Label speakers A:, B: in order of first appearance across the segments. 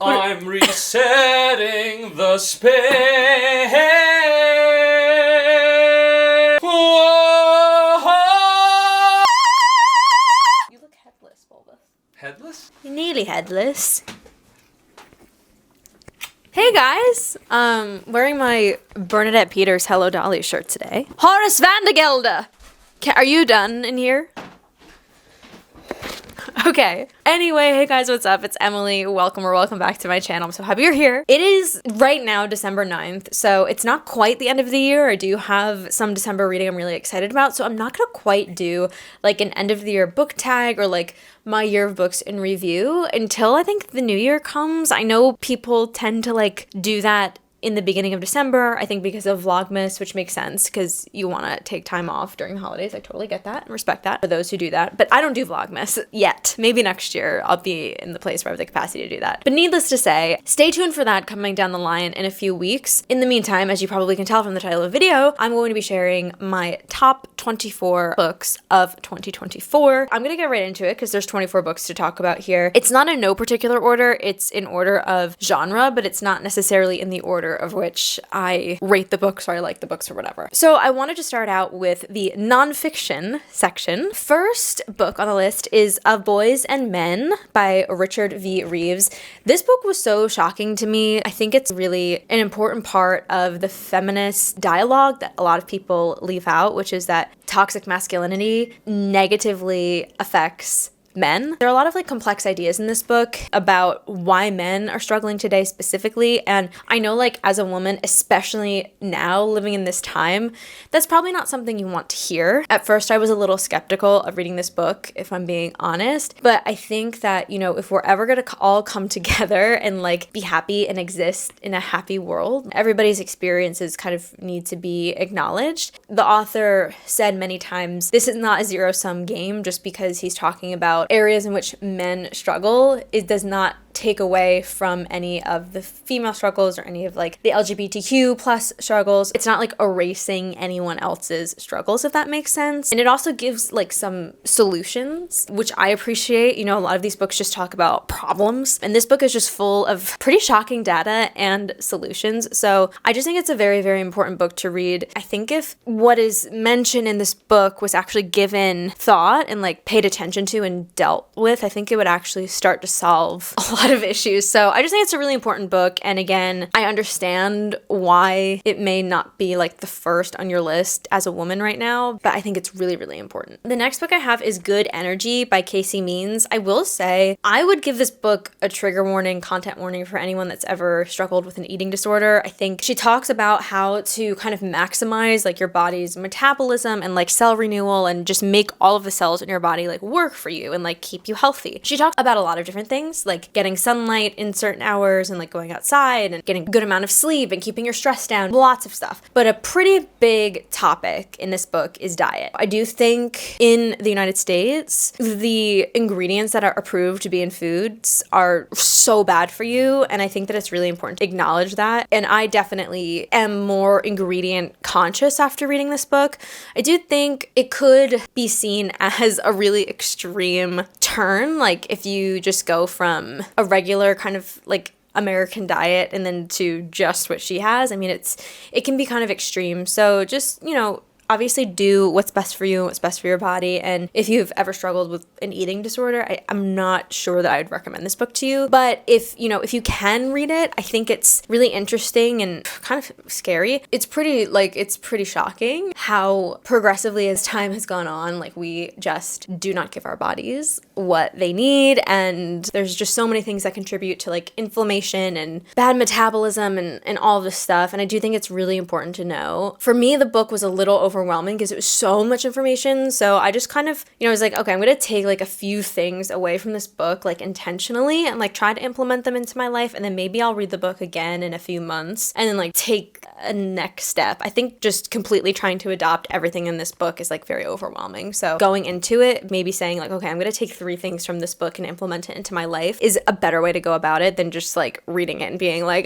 A: I'm resetting the space. Whoa.
B: You look headless, Bulbous.
A: Headless?
B: You're nearly headless. Hey guys! Wearing my Bernadette Peters Hello Dolly shirt today. Horace Vandegelde! Are you done in here? Okay. Anyway, hey guys, what's up? It's Emily. Welcome back to my channel. I'm so happy you're here. It is right now December 9th, so it's not quite the end of the year. I do have some December reading I'm really excited about, so I'm not gonna quite do like an end of the year book tag or like my year of books in review until I think the new year comes. I know people tend to like do that in the beginning of December, I think because of Vlogmas, which makes sense because you want to take time off during the holidays. I totally get that and respect that for those who do that. But I don't do Vlogmas yet. Maybe next year I'll be in the place where I have the capacity to do that. But needless to say, stay tuned for that coming down the line in a few weeks. In the meantime, as you probably can tell from the title of the video, I'm going to be sharing my top 24 books of 2024. I'm going to get right into it because there's 24 books to talk about here. It's not in no particular order. It's in order of genre, but it's not necessarily in the order of which I rate the books or I like the books or whatever. So I wanted to start out with the nonfiction section. First book on the list is Of Boys and Men by Richard V. Reeves. This book was so shocking to me. I think it's really an important part of the feminist dialogue that a lot of people leave out, which is that toxic masculinity negatively affects men. There are a lot of like complex ideas in this book about why men are struggling today specifically, and I know like as a woman, especially now living in this time, that's probably not something you want to hear. At first I was a little skeptical of reading this book, if I'm being honest, but I think that, you know, if we're ever gonna all come together and like be happy and exist in a happy world, everybody's experiences kind of need to be acknowledged. The author said many times, this is not a zero-sum game. Just because he's talking about areas in which men struggle, it does not take away from any of the female struggles or any of like the LGBTQ plus struggles. It's not like erasing anyone else's struggles, if that makes sense. And it also gives like some solutions, which I appreciate. You know, a lot of these books just talk about problems, and this book is just full of pretty shocking data and solutions. So I just think it's a very, very important book to read. I think if what is mentioned in this book was actually given thought and like paid attention to and dealt with, I think it would actually start to solve a lot of issues. So I just think it's a really important book. And again, I understand why it may not be like the first on your list as a woman right now, but I think it's really, really important. The next book I have is Good Energy by Casey Means. I will say I would give this book a trigger warning, content warning for anyone that's ever struggled with an eating disorder. I think she talks about how to kind of maximize like your body's metabolism and like cell renewal and just make all of the cells in your body like work for you and like keep you healthy. She talks about a lot of different things, like getting sunlight in certain hours and like going outside and getting a good amount of sleep and keeping your stress down, lots of stuff. But a pretty big topic in this book is diet. I do think in the United States, the ingredients that are approved to be in foods are so bad for you, and I think that it's really important to acknowledge that. And I definitely am more ingredient conscious after reading this book. I do think it could be seen as a really extreme turn, like if you just go from a regular kind of like American diet and then to just what she has. I mean, it can be kind of extreme. So just, you know, obviously do what's best for you, what's best for your body. And if you've ever struggled with an eating disorder, I'm not sure that I would recommend this book to you. But if you can read it, I think it's really interesting and kind of scary. It's pretty shocking how progressively as time has gone on, like we just do not give our bodies what they need. And there's just so many things that contribute to like inflammation and bad metabolism and all this stuff. And I do think it's really important to know. For me, the book was a little overwhelming because it was so much information. So I just kind of, I was like, okay, I'm going to take like a few things away from this book, like intentionally, and like try to implement them into my life. And then maybe I'll read the book again in a few months and then like take a next step. I think just completely trying to adopt everything in this book is like very overwhelming. So going into it, maybe saying like, okay, I'm going to take 3 things from this book and implement it into my life is a better way to go about it than just like reading it and being like,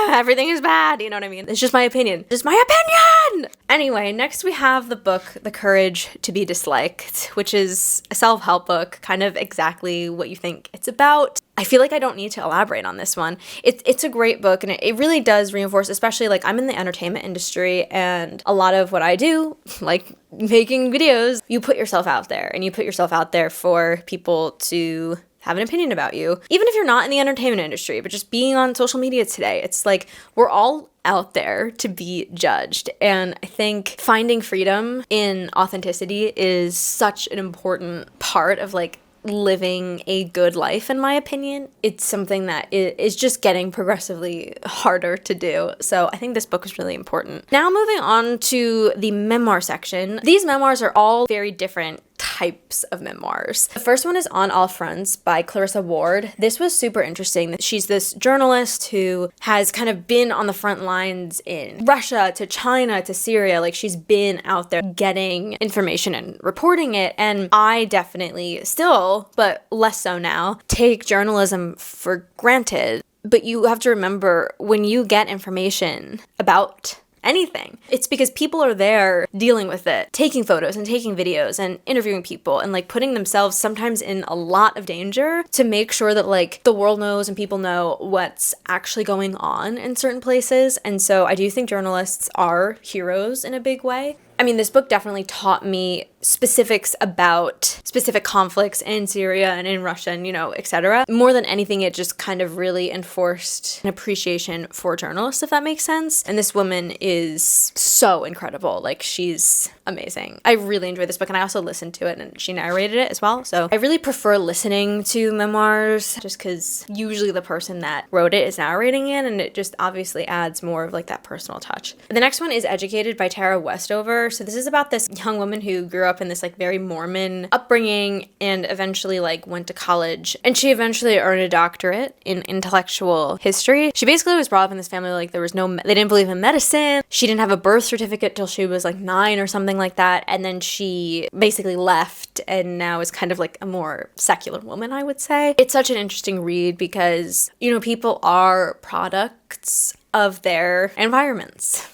B: everything is bad. You know what I mean? It's just my opinion. Just my opinion! Anyway, next we have the book The Courage to be Disliked, which is a self-help book, kind of exactly what you think it's about. I feel like I don't need to elaborate on this one. It's a great book, and it really does reinforce, especially like I'm in the entertainment industry, and a lot of what I do, like making videos, you put yourself out there, and you put yourself out there for people to have an opinion about you. Even if you're not in the entertainment industry, but just being on social media today, it's like we're all out there to be judged. And I think finding freedom in authenticity is such an important part of like living a good life, in my opinion. It's something that is just getting progressively harder to do. So I think this book is really important. Now moving on to the memoir section. These memoirs are all very different types of memoirs. The first one is On All Fronts by Clarissa Ward. This was super interesting. She's this journalist who has kind of been on the front lines in Russia to China to Syria. Like she's been out there getting information and reporting it. And I definitely still, but less so now, take journalism for granted. But you have to remember, when you get information about anything, it's because people are there dealing with it, taking photos and taking videos and interviewing people and like putting themselves sometimes in a lot of danger to make sure that like the world knows and people know what's actually going on in certain places. And so I do think journalists are heroes in a big way. I mean, this book definitely taught me specifics about specific conflicts in Syria and in Russia and, etc. More than anything, it just kind of really enforced an appreciation for journalists, if that makes sense. And this woman is so incredible. Like, she's amazing. I really enjoyed this book, and I also listened to it, and she narrated it as well. So I really prefer listening to memoirs just because usually the person that wrote it is narrating it, and it just obviously adds more of like that personal touch. The next one is Educated by Tara Westover. So this is about this young woman who grew up in this like very Mormon upbringing and eventually like went to college, and she eventually earned a doctorate in intellectual history. She basically was brought up in this family like they didn't believe in medicine. She didn't have a birth certificate till she was like 9 or something like that, and then she basically left and now is kind of like a more secular woman, I would say. It's such an interesting read because, people are products of their environments,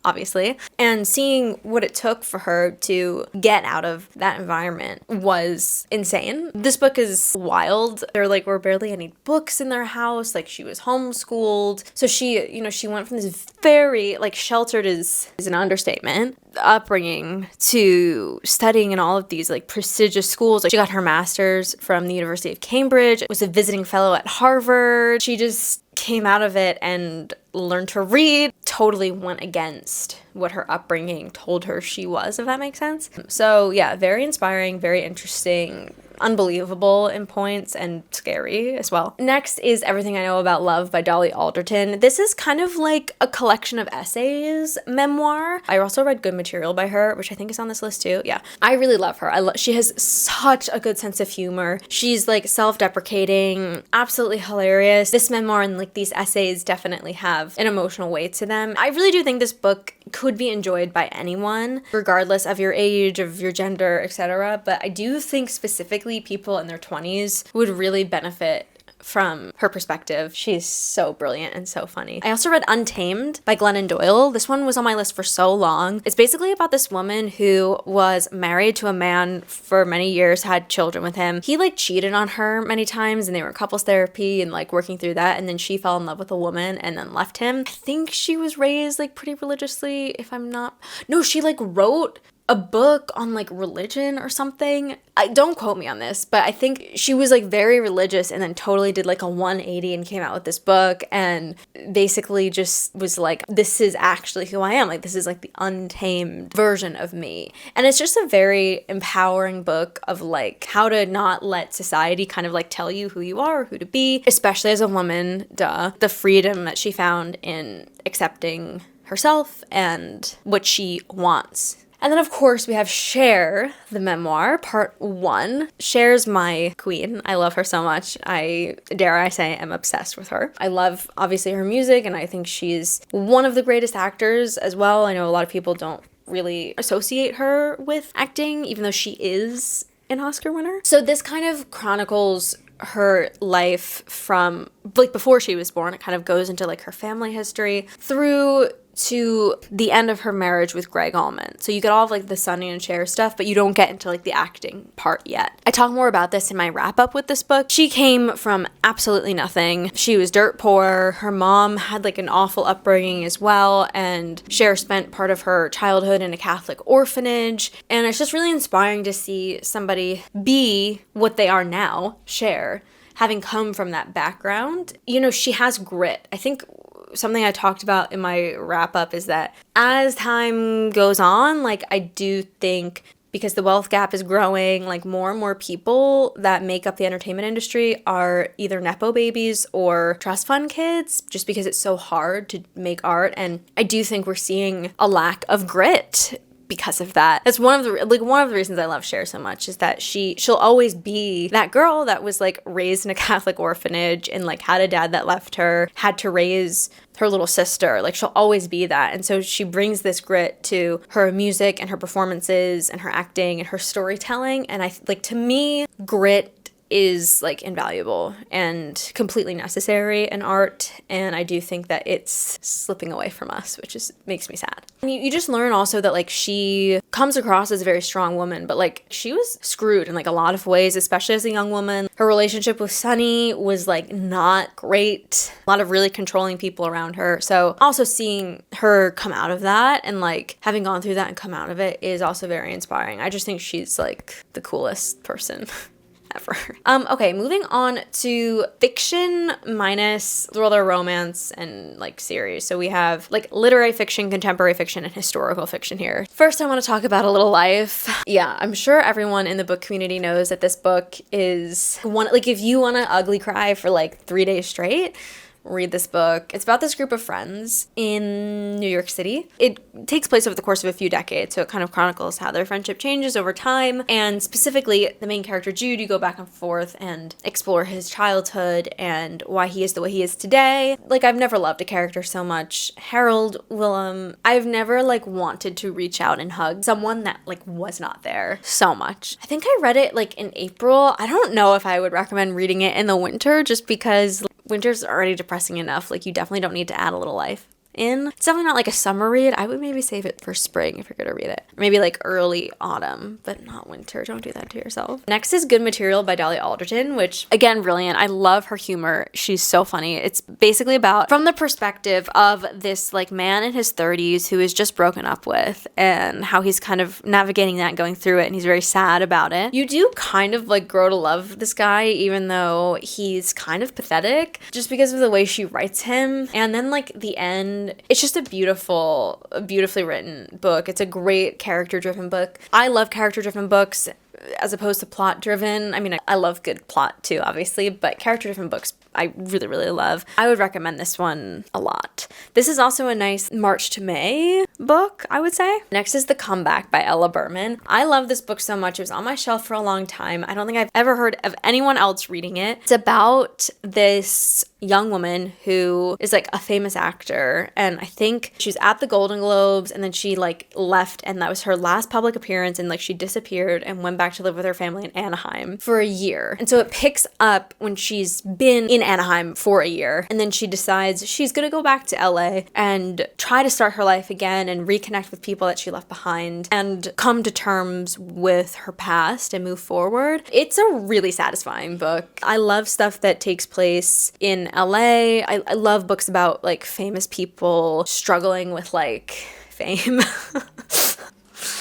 B: obviously. And seeing what it took for her to get out of that environment was insane. This book is wild. There were barely any books in their house. Like, she was homeschooled. So she went from this very, sheltered is an understatement, upbringing to studying in all of these prestigious schools. She got her master's from the University of Cambridge, was a visiting fellow at Harvard. She just came out of it and learned to read, totally went against what her upbringing told her she was, if that makes sense. So yeah, very inspiring, very interesting, unbelievable in points, and scary as well. Next is Everything I Know About Love by Dolly Alderton. This is kind of like a collection of essays memoir. I also read Good Material by her, which I think is on this list too. Yeah, I really love her. She has such a good sense of humor. She's self-deprecating, absolutely hilarious. This memoir and these essays definitely have an emotional weight to them. I really do think this book could be enjoyed by anyone, regardless of your age, of your gender, etc. But I do think specifically people in their 20s would really benefit from her perspective. She's so brilliant and so funny. I also read Untamed by Glennon Doyle. This one was on my list for so long. It's basically about this woman who was married to a man for many years, had children with him. He cheated on her many times, and they were in couples therapy and working through that, and then she fell in love with a woman and then left him. I think she was raised pretty religiously, if I'm not... No, she wrote a book on religion or something. I don't quote me on this, but I think she was very religious and then totally did a 180 and came out with this book and basically just was this is actually who I am. This is the untamed version of me. And it's just a very empowering book of how to not let society kind of tell you who you are or who to be, especially as a woman, the freedom that she found in accepting herself and what she wants. And then, of course, we have Cher, the memoir, part 1. Cher's my queen. I love her so much. I say, am obsessed with her. I love, obviously, her music, and I think she's one of the greatest actors as well. I know a lot of people don't really associate her with acting, even though she is an Oscar winner. So this kind of chronicles her life from, before she was born. It kind of goes into, her family history through to the end of her marriage with Greg Allman. So you get all of like the Sunny and Cher stuff, but you don't get into like the acting part yet. I talk more about this in my wrap up with this book. She came from absolutely nothing. She was dirt poor. Her mom had like an awful upbringing as well, and Cher spent part of her childhood in a Catholic orphanage. And it's just really inspiring to see somebody be what they are now, Cher, having come from that background. You know, she has grit. I think something I talked about in my wrap up is that as time goes on, like I do think because the wealth gap is growing, like more and more people that make up the entertainment industry are either Nepo babies or trust fund kids, just because it's so hard to make art. And I do think we're seeing a lack of grit because of that. That's one of the reasons I love Cher so much, is that she'll always be that girl that was like raised in a Catholic orphanage and like had a dad that left her, had to raise her little sister. Like she'll always be that. And so she brings this grit to her music and her performances and her acting and her storytelling. And to me, grit is like invaluable and completely necessary in art, and I do think that it's slipping away from us, which makes me sad. And you just learn also that like she comes across as a very strong woman, but like she was screwed in like a lot of ways, especially as a young woman. Her relationship with Sonny was like not great. A lot of really controlling people around her. So also seeing her come out of that and like having gone through that and come out of it is also very inspiring. I just think she's like the coolest person ever. Okay, moving on to fiction minus thriller, romance, and like series. So we have like literary fiction, contemporary fiction, and historical fiction here. First, I want to talk about A Little Life. Yeah, I'm sure everyone in the book community knows that this book is one, like if you want to ugly cry for like 3 days straight, read this book. It's about this group of friends in New York City. It takes place over the course of a few decades, so it kind of chronicles how their friendship changes over time, and specifically the main character Jude, you go back and forth and explore his childhood and why he is the way he is today. Like, I've never loved a character so much. Harold Willem, I've never like wanted to reach out and hug someone that like was not there so much. I think I read it like in April. I don't know if I would recommend reading it in the winter, just because winter's already depressing enough. Like, you definitely don't need to add a little life in. It's definitely not like a summer read. I would maybe save it for spring if you're gonna read it. Maybe like early autumn, but not winter. Don't do that to yourself. Next is Good Material by Dolly Alderton, which again, brilliant. I love her humor. She's so funny. It's basically about from the perspective of this like man in his 30s who is just broken up with, and how he's kind of navigating that, going through it, and he's very sad about it. You do kind of like grow to love this guy, even though he's kind of pathetic, just because of the way she writes him. And then like the end, it's just a beautifully written book. It's a great character-driven book. I love character-driven books as opposed to plot-driven. I mean, I love good plot too, obviously, but character-driven books I really, really love. I would recommend this one a lot. This is also a nice March to May book, I would say. Next is The Comeback by Ella Berman. I love this book so much. It was on my shelf for a long time. I don't think I've ever heard of anyone else reading it. It's about this young woman who is like a famous actor, and I think she was at the Golden Globes, and then she like left, and that was her last public appearance, and like she disappeared and went back to live with her family in Anaheim for a year. And so it picks up when she's been in Anaheim for a year, and then she decides she's gonna go back to LA and try to start her life again and reconnect with people that she left behind and come to terms with her past and move forward. It's a really satisfying book. I love stuff that takes place in LA. I love books about like famous people struggling with like fame.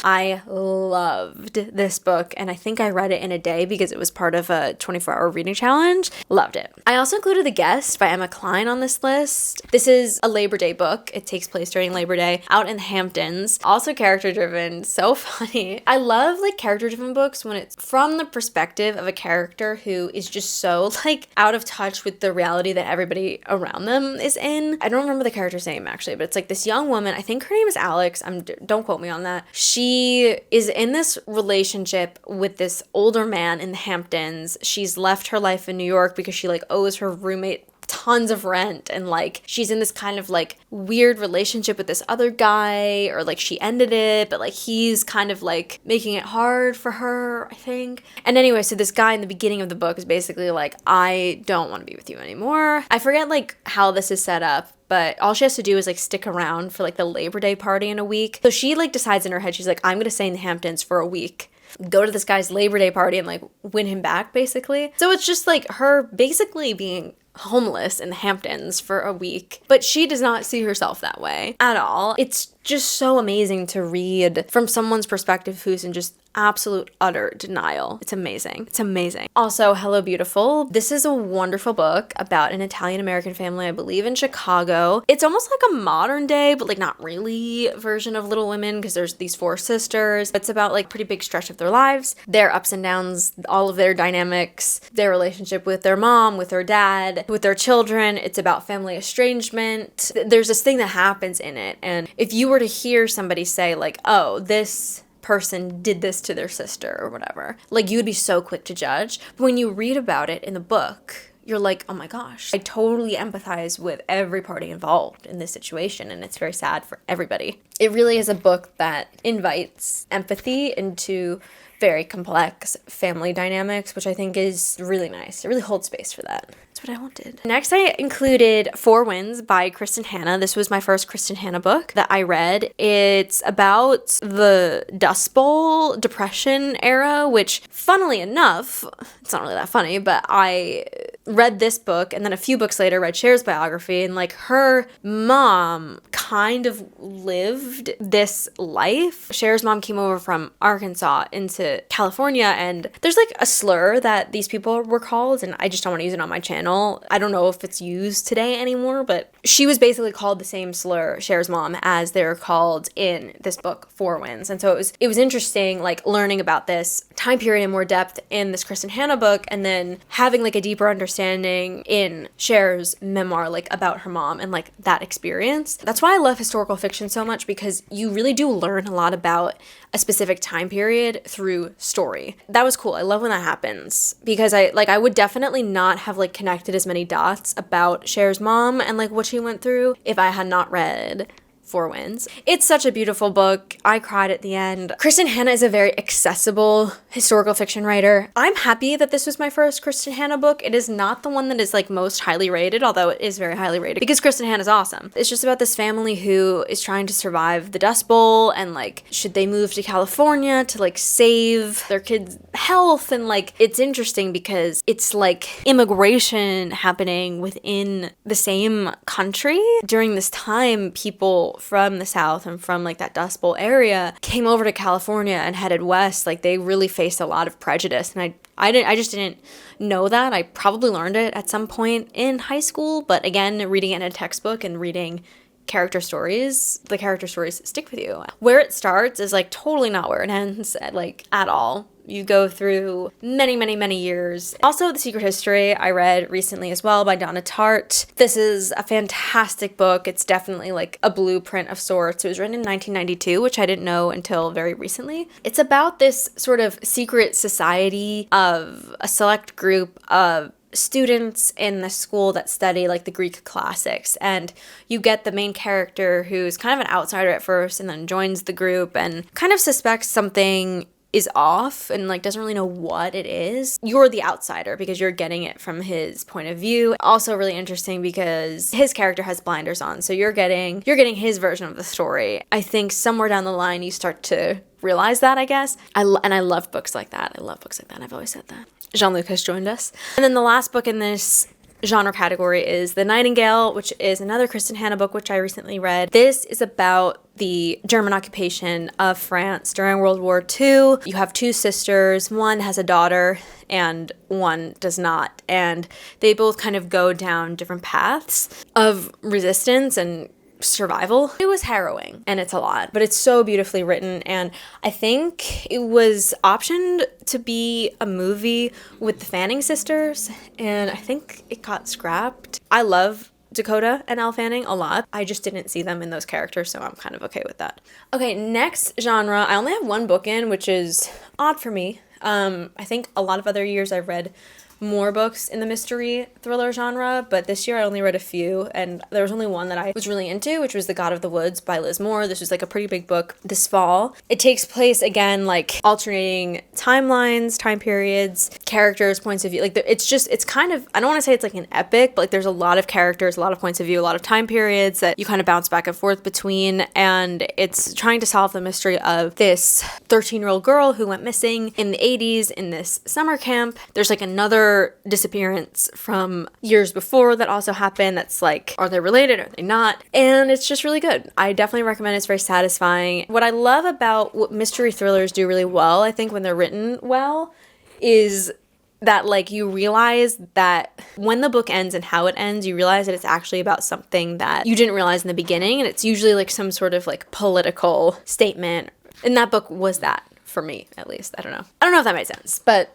B: I loved this book, and I think I read it in a day because it was part of a 24-hour reading challenge. Loved it. I also included The Guest by Emma Cline on this list. This is a Labor Day book. It takes place during Labor Day out in the Hamptons. Also character-driven. So funny. I love like character-driven books when it's from the perspective of a character who is just so like out of touch with the reality that everybody around them is in. I don't remember the character's name actually, but it's like this young woman. I think her name is Alex. Don't quote me on that. She is in this relationship with this older man in the Hamptons. She's left her life in New York because she like owes her roommate tons of rent, and like she's in this kind of like weird relationship with this other guy, or like she ended it, but like he's kind of like making it hard for her, I think. And anyway, so this guy in the beginning of the book is basically like, I don't want to be with you anymore. I forget like how this is set up, but all she has to do is like stick around for like the Labor Day party in a week. So she like decides in her head, she's like, I'm gonna stay in the Hamptons for a week, go to this guy's Labor Day party and like win him back, basically. So it's just like her basically being homeless in the Hamptons for a week, but she does not see herself that way at all. It's just so amazing to read from someone's perspective who's in just absolute utter denial. It's amazing. It's amazing. Also, Hello Beautiful. This is a wonderful book about an Italian-American family, I believe in Chicago. It's almost like a modern day, but like not really, version of Little Women, because there's these 4 sisters. It's about like pretty big stretch of their lives, their ups and downs, all of their dynamics, their relationship with their mom, with their dad, with their children. It's about family estrangement. There's this thing that happens in it, and if you were to hear somebody say like, oh, this person did this to their sister or whatever, like you would be so quick to judge. But when you read about it in the book, you're like, oh my gosh, I totally empathize with every party involved in this situation, and it's very sad for everybody. It really is a book that invites empathy into very complex family dynamics, which I think is really nice. It really holds space for that. That's what I wanted. Next, I included Four Winds by Kristen Hanna. This was my first Kristen Hanna book that I read. It's about the Dust Bowl Depression era, which, funnily enough, it's not really that funny, but I read this book, and then a few books later read Cher's biography, and like her mom kind of lived this life. Cher's mom came over from Arkansas into California, and there's like a slur that these people were called, and I just don't want to use it on my channel. I don't know if it's used today anymore, but she was basically called the same slur, Cher's mom, as they're called in this book, Four Winds. And so it was interesting, like learning about this time period in more depth in this Kristen Hanna book, and then having like a deeper understanding in Cher's memoir, like about her mom and like that experience. That's why I love historical fiction so much, because you really do learn a lot about a specific time period through story. That was cool. I love when that happens, because I would definitely not have like connected as many dots about Cher's mom and like what she went through if I had not read Four Winds. It's such a beautiful book. I cried at the end. Kristen Hanna is a very accessible historical fiction writer. I'm happy that this was my first Kristen Hanna book. It is not the one that is like most highly rated, although it is very highly rated, because Kristen Hanna is awesome. It's just about this family who is trying to survive the Dust Bowl, and like, should they move to California to like save their kids' health? And like, it's interesting because it's like immigration happening within the same country. During this time, people from the South and from like that Dust Bowl area came over to California and headed west. Like, they really faced a lot of prejudice, and I just didn't know that. I probably learned it at some point in high school, but again, reading it in a textbook and reading character stories, the character stories stick with you. Where it starts is like totally not where it ends, at all. You go through many, many, many years. Also, The Secret History I read recently as well by Donna Tartt. This is a fantastic book. It's definitely like a blueprint of sorts. It was written in 1992, which I didn't know until very recently. It's about this sort of secret society of a select group of students in the school that study like the Greek classics, and you get the main character who's kind of an outsider at first and then joins the group and kind of suspects something is off and like doesn't really know what it is. You're the outsider because you're getting it from his point of view. Also really interesting because his character has blinders on, so you're getting his version of the story. I think somewhere down the line you start to realize that, I guess. I love books like that. I've always said that. Jean-Luc has joined us. And then the last book in this genre category is The Nightingale, which is another Kristen Hanna book, which I recently read. This is about the German occupation of France during World War II. You have two sisters. One has a daughter and one does not. And they both kind of go down different paths of resistance and survival. It was harrowing, and it's a lot, but it's so beautifully written, and I think it was optioned to be a movie with the Fanning sisters, and I think it got scrapped. I love Dakota and Elle Fanning a lot. I just didn't see them in those characters, so I'm kind of okay with that. Okay, next genre. I only have one book in, which is odd for me. I think a lot of other years I've read more books in the mystery thriller genre, but this year I only read a few, and there was only one that I was really into, which was The God of the Woods by Liz Moore. This was like a pretty big book this fall. It takes place again, like alternating timelines, time periods, characters, points of view. Like it's kind of, I don't want to say it's like an epic, but like there's a lot of characters, a lot of points of view, a lot of time periods that you kind of bounce back and forth between, and it's trying to solve the mystery of this 13-year-old girl who went missing in the 80s in this summer camp. There's like another disappearance from years before that also happened that's like, are they related? Are they not? And it's just really good. I definitely recommend it. It's very satisfying. What I love about what mystery thrillers do really well, I think when they're written well, is that like you realize that when the book ends and how it ends, you realize that it's actually about something that you didn't realize in the beginning, and it's usually like some sort of like political statement. And that book was that for me, at least. I don't know if that made sense, but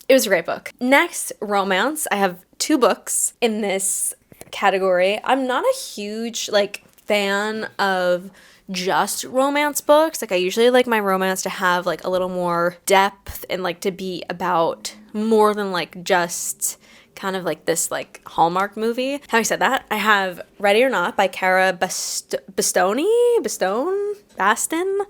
B: it was a great book. Next, romance. I have 2 books in this category. I'm not a huge like fan of just romance books. Like I usually like my romance to have like a little more depth and like to be about more than like just kind of like this like Hallmark movie. Having said that, I have Ready or Not by Cara Baston.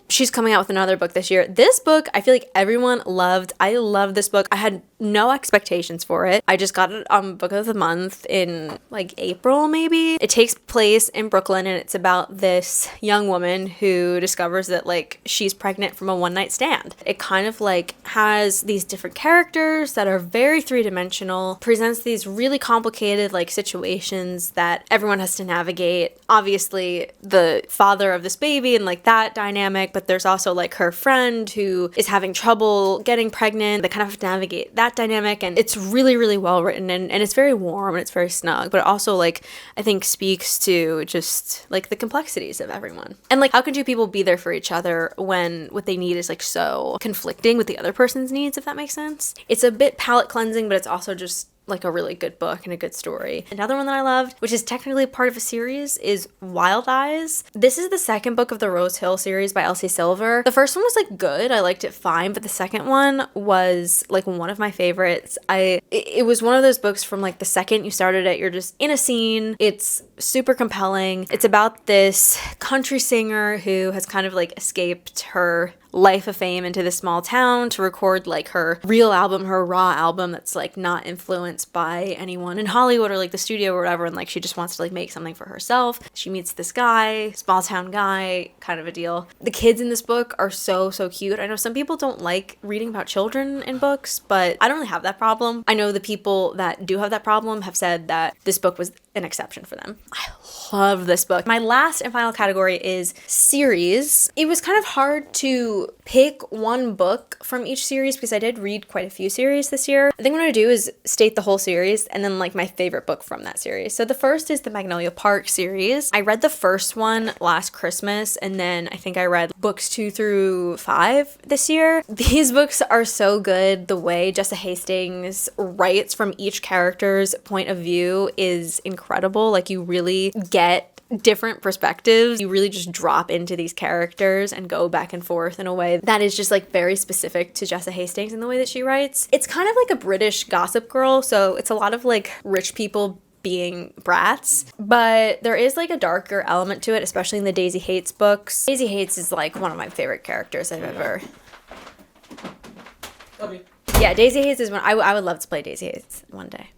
B: She's coming out with another book this year. This book, I feel like everyone loved. I love this book. I had no expectations for it. I just got it on Book of the Month in like April, maybe. It takes place in Brooklyn, and it's about this young woman who discovers that like she's pregnant from a one-night stand. It kind of like has these different characters that are very three-dimensional, presents these really complicated like situations that everyone has to navigate. Obviously, the father of this baby and like that dynamic, but there's also like her friend who is having trouble getting pregnant. They kind of have to navigate that dynamic, and it's really, really well written, and it's very warm and it's very snug, but it also like I think speaks to just like the complexities of everyone. And like how can 2 people be there for each other when what they need is like so conflicting with the other person's needs, if that makes sense. It's a bit palate cleansing, but it's also just like a really good book and a good story. Another one that I loved, which is technically part of a series, is Wild Eyes. This is the second book of the Rose Hill series by Elsie Silver. The first one was like good, I liked it fine, but the second one was like one of my favorites. It was one of those books from like the second you started it, you're just in a scene. It's super compelling. It's about this country singer who has kind of like escaped her life of fame into this small town to record like her real album, her raw album that's like not influenced by anyone in Hollywood or like the studio or whatever, and like she just wants to like make something for herself. She meets this guy, small town guy, kind of a deal. The kids in this book are so cute. I know some people don't like reading about children in books, but I don't really have that problem. I know the people that do have that problem have said that this book was an exception for them. I love this book. My last and final category is series. It was kind of hard to pick one book from each series because I did read quite a few series this year. I think what I'm gonna do is state the whole series and then like my favorite book from that series. So the first is the Magnolia Park series. I read the first one last Christmas, and then I think I read books 2 through 5 this year. These books are so good. The way Jessa Hastings writes from each character's point of view is incredible. Like you really get different perspectives. You really just drop into these characters and go back and forth in a way that is just like very specific to Jessa Hastings in the way that she writes. It's kind of like a British Gossip Girl, so it's a lot of like rich people being brats, but there is like a darker element to it, especially in the Daisy Hates books. Daisy Hates is like one of my favorite characters I've ever...
A: Okay.
B: Yeah, Daisy Hates is one... I would love to play Daisy Hates one day.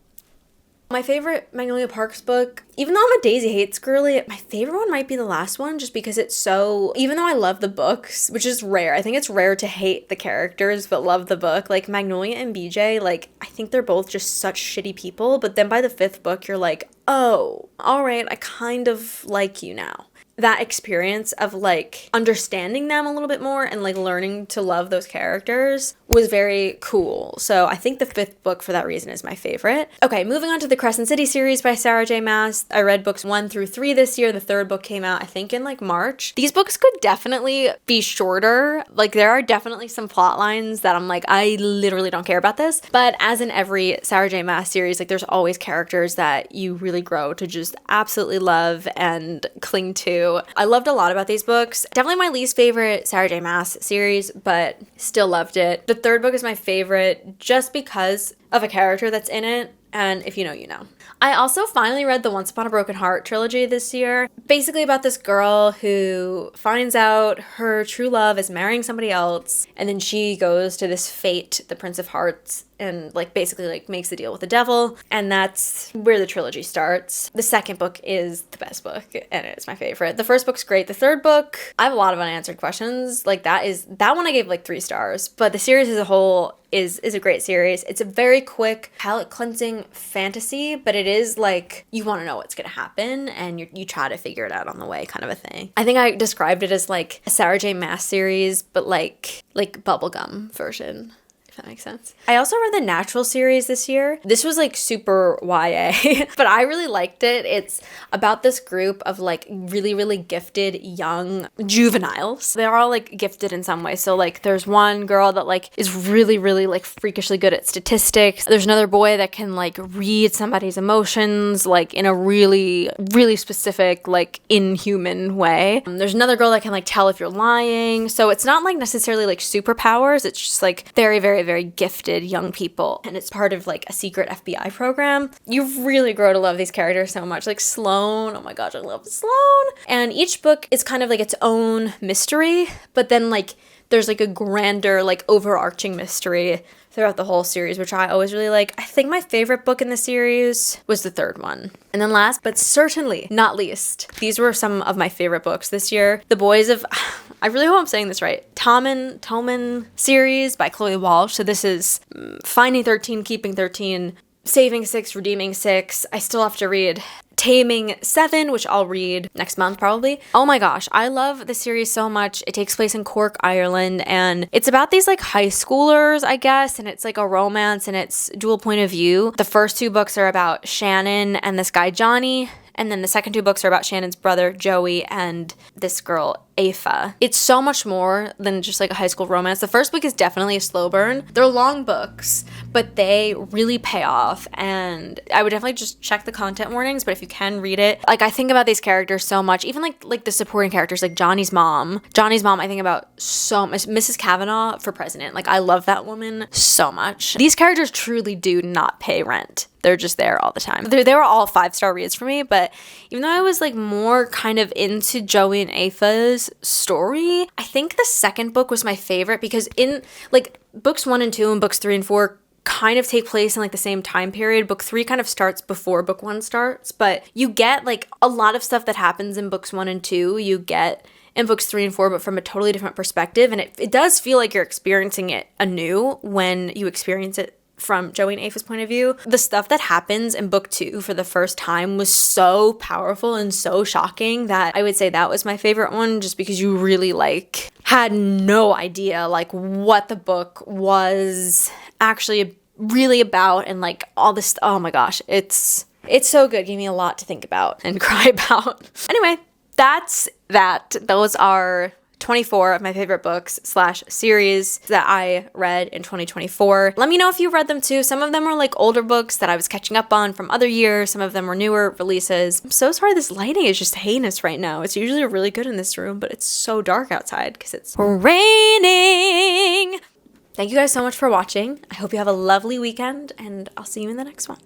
B: My favorite Magnolia Parks book, even though I'm a Daisy Hates girly, my favorite one might be the last one, just because it's so, even though I love the books, which is rare, I think it's rare to hate the characters but love the book. Like Magnolia and BJ, like I think they're both just such shitty people, but then by the 5th book you're like, oh, all right, I kind of like you now. That experience of like understanding them a little bit more and like learning to love those characters was very cool. So I think the 5th book for that reason is my favorite. Okay, moving on to the Crescent City series by Sarah J. Maas. I read books 1 through 3 this year. The 3rd book came out I think in like March. These books could definitely be shorter. Like there are definitely some plot lines that I'm like, I literally don't care about this. But as in every Sarah J. Maas series, like there's always characters that you really grow to just absolutely love and cling to. too. I loved a lot about these books. Definitely my least favorite Sarah J. Maas series, but still loved it. The third book is my favorite just because of a character that's in it. And if you know, you know. I also finally read the Once Upon a Broken Heart trilogy this year. Basically about this girl who finds out her true love is marrying somebody else. And then she goes to this fate, the Prince of Hearts, and like basically like makes the deal with the devil. And that's where the trilogy starts. The second book is the best book and it's my favorite. The first book's great. The third book, I have a lot of unanswered questions. Like that one I gave like 3 stars. But the series as a whole is a great series. It's a very quick palate cleansing fantasy, but it is like you want to know what's gonna happen and you try to figure it out on the way kind of a thing. I think I described it as like a Sarah J. Maas series, but like bubblegum version. That makes sense. I also read the Natural series this year. This was like super YA, but I really liked it. It's about this group of like really, really gifted young juveniles. They're all like gifted in some way. So like there's one girl that like is really, really like freakishly good at statistics. There's another boy that can like read somebody's emotions like in a really, really specific like inhuman way. There's another girl that can like tell if you're lying. So it's not like necessarily like superpowers. It's just like very, very, very gifted young people, and it's part of like a secret FBI program. You really grow to love these characters so much. Like Sloane, oh my gosh, I love Sloane. And each book is kind of like its own mystery, but then like there's like a grander like overarching mystery throughout the whole series, which I always really like. I think my favorite book in the series was the third one. And then last, but certainly not least, these were some of my favorite books this year. The Boys of, I really hope I'm saying this right, Tommen series by Chloe Walsh. So this is Finding 13, Keeping 13, Saving 6, Redeeming 6. I still have to read Taming 7, which I'll read next month probably. Oh my gosh, I love the series so much. It takes place in Cork, Ireland, and it's about these like high schoolers, I guess, and it's like a romance and it's dual point of view. The first 2 books are about Shannon and this guy Johnny, and then the second 2 books are about Shannon's brother Joey and this girl Aoife. It's so much more than just like a high school romance. The first book is definitely a slow burn. They're long books, but they really pay off, and I would definitely just check the content warnings, but if you can read it, like I think about these characters so much, even like the supporting characters, like Johnny's mom I think about so much. Mrs. Kavanaugh for president, like I love that woman so much. These characters truly do not pay rent. They're just there all the time. They were all 5-star reads for me, but even though I was like more kind of into Joey and Aoife's story, I think the second book was my favorite because in like books 1 and 2 and books 3 and 4 kind of take place in like the same time period. Book 3 kind of starts before book 1 starts, but you get like a lot of stuff that happens in books 1 and 2 you get in books 3 and 4, but from a totally different perspective, and it does feel like you're experiencing it anew when you experience it from Joey and Aoife's point of view. The stuff that happens in book 2 for the first time was so powerful and so shocking that I would say that was my favorite one, just because you really like had no idea like what the book was actually really about, and like all this, oh my gosh, it's so good. Gave me a lot to think about and cry about. Anyway, that's that. Those are 24 of my favorite books / series that I read in 2024. Let me know if you read them too. Some of them were like older books that I was catching up on from other years. Some of them were newer releases. I'm so sorry this lighting is just heinous right now. It's usually really good in this room, but it's so dark outside because it's raining. Thank you guys so much for watching. I hope you have a lovely weekend, and I'll see you in the next one.